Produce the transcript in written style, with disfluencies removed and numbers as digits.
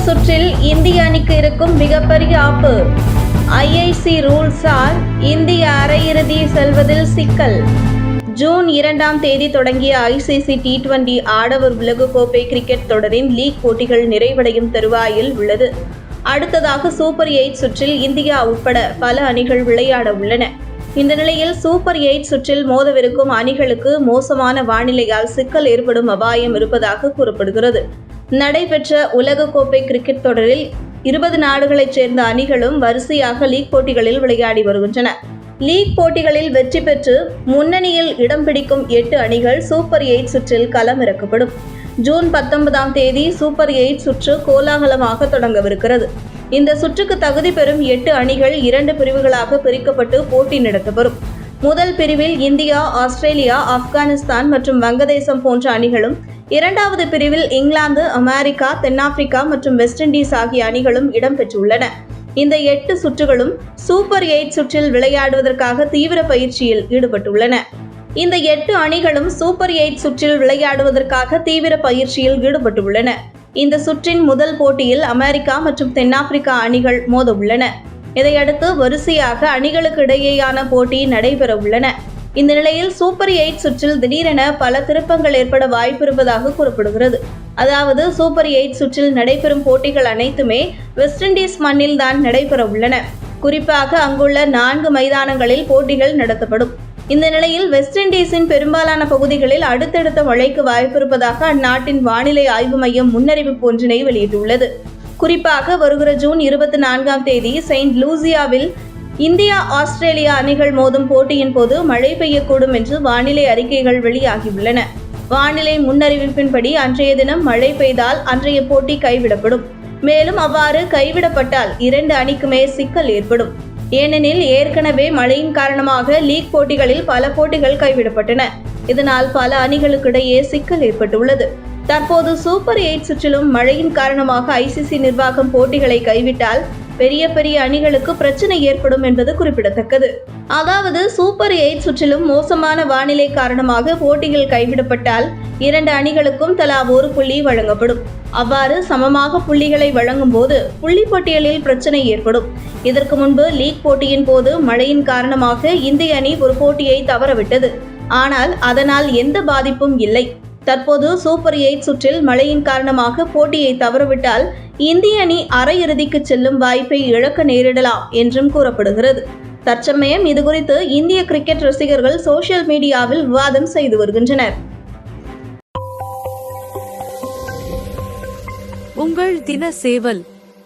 சுற்றில் இந்திய அணிக்கு இருக்கும் மிகப்பெரிய ஆப்பு. ஐஐசி ரூல்ஸால் இந்திய அரையிறுதி செல்வதில் சிக்கல். ஜூன் 2ஆம் தேதி தொடங்கிய ஐசிசி T20 ஆடவர் உலகக்கோப்பை கிரிக்கெட் தொடரின் லீக் போட்டிகள் நிறைவடையும் தருவாயில் உள்ளது. அடுத்ததாக சூப்பர் 8 சுற்றில் இந்தியா உட்பட பல அணிகள் விளையாட உள்ளன. இந்த நிலையில் சூப்பர் 8 சுற்றில் மோதவிருக்கும் அணிகளுக்கு மோசமான வானிலையால் சிக்கல் ஏற்படும் அபாயம் இருப்பதாக கூறப்படுகிறது. நடைபெற்ற உலகக்கோப்பை கிரிக்கெட் தொடரில் 20 நாடுகளைச் சேர்ந்த அணிகளும் வரிசையாக லீக் போட்டிகளில் விளையாடி வருகின்றன. லீக் போட்டிகளில் வெற்றி பெற்று முன்னணியில் இடம் பிடிக்கும் 8 அணிகள் சூப்பர் 8 சுற்றில் களமிறக்கப்படும். ஜூன் 19ஆம் தேதி சூப்பர் 8 சுற்று கோலாகலமாக தொடங்கவிருக்கிறது. இந்த சுற்றுக்கு தகுதி பெறும் 8 அணிகள் 2 பிரிவுகளாக பிரிக்கப்பட்டு போட்டி நடத்தப்படும். முதல் பிரிவில் இந்தியா, ஆஸ்திரேலியா, ஆப்கானிஸ்தான் மற்றும் வங்கதேசம் போன்ற அணிகளும், இரண்டாவது பிரிவில் இங்கிலாந்து, அமெரிக்கா, தென்னாப்பிரிக்கா மற்றும் வெஸ்ட் இண்டீஸ் ஆகிய அணிகளும் இடம்பெற்றுள்ளன. இந்த 8 சுற்றுகளும் சூப்பர் 8 சுற்றில் விளையாடுவதற்காக தீவிர பயிற்சியில் ஈடுபட்டுள்ளன. இந்த 8 அணிகளும் சூப்பர் 8 சுற்றில் விளையாடுவதற்காக தீவிர பயிற்சியில் ஈடுபட்டுள்ளன. இந்த சுற்றின் முதல் போட்டியில் அமெரிக்கா மற்றும் தென்னாப்பிரிக்கா அணிகள் மோத உள்ளன. இதையடுத்து வரிசையாக அணிகளுக்கு இடையேயான போட்டி நடைபெற உள்ளன. இந்த நிலையில் சூப்பர் 8 சுற்றில் திடீரென பல திருப்பங்கள் ஏற்பட வாய்ப்பிருப்பதாக கூறப்படுகிறது. அதாவது சூப்பர் 8 சுற்றில் நடைபெறும் போட்டிகள் அனைத்துமே வெஸ்ட் இண்டீஸ் மண்ணில் தான் நடைபெற உள்ளன. குறிப்பாக அங்குள்ள 4 மைதானங்களில் போட்டிகள் நடத்தப்படும். இந்த நிலையில் வெஸ்ட் இண்டீஸின் பெரும்பாலான பகுதிகளில் அடுத்தடுத்த மழைக்கு வாய்ப்பிருப்பதாக அந்நாட்டின் வானிலை ஆய்வு மையம் முன்னறிவிப்பு ஒன்றினை வெளியிட்டுள்ளது. குறிப்பாக வருகிற ஜூன் 24ஆம் தேதி செயின்ட் லூசியாவில் இந்தியா, ஆஸ்திரேலியா அணிகள் மோதும் போட்டியின் போது மழை பெய்யக்கூடும் என்று வானிலை அறிக்கைகள் வெளியாகியுள்ளன. வானிலை முன்னறிவிப்பின்படி அன்றைய தினம் மழை பெய்தால் அன்றைய போட்டி கைவிடப்படும். மேலும் அவ்வாறு கைவிடப்பட்டால் 2 அணிக்குமே சிக்கல் ஏற்படும். ஏனெனில் ஏற்கனவே மழையின் காரணமாக லீக் போட்டிகளில் பல போட்டிகள் கைவிடப்பட்டன. இதனால் பல அணிகளுக்கிடையே சிக்கல் ஏற்பட்டுள்ளது. தற்போது சூப்பர் 8 சுற்றிலும் மழையின் காரணமாக ஐசிசி நிர்வாகம் போட்டிகளை கைவிட்டால் பெரிய அணிகளுக்கு பிரச்சனை ஏற்படும் என்பது குறிப்பிடத்தக்கது. அதாவது சூப்பர் 8 சுற்றிலும் மோசமான வானிலை காரணமாக போட்டிகள் கைவிடப்பட்டால் 2 அணிகளுக்கும் தலா 1 புள்ளி வழங்கப்படும். அவ்வாறு சமமாக புள்ளிகளை வழங்கும் போது புள்ளி பட்டியலில் பிரச்சனை ஏற்படும். இதற்கு முன்பு லீக் போட்டியின் போது மழையின் காரணமாக இந்திய அணி ஒரு போட்டியை தவறவிட்டது. ஆனால் அதனால் எந்த பாதிப்பும் இல்லை. தற்போது சூப்பர் 8 சுற்றில் மழையின் காரணமாக போட்டியை தவறவிட்டால் இந்திய அணி அரையிறுதிக்கு செல்லும் வாய்ப்பை இழக்க நேரிடலாம் என்றும் கூறப்படுகிறது. தற்சமயம் இதுகுறித்து இந்திய கிரிக்கெட் ரசிகர்கள் சோசியல் மீடியாவில் விவாதம் செய்து வருகின்றனர். உங்கள் தின சேவல்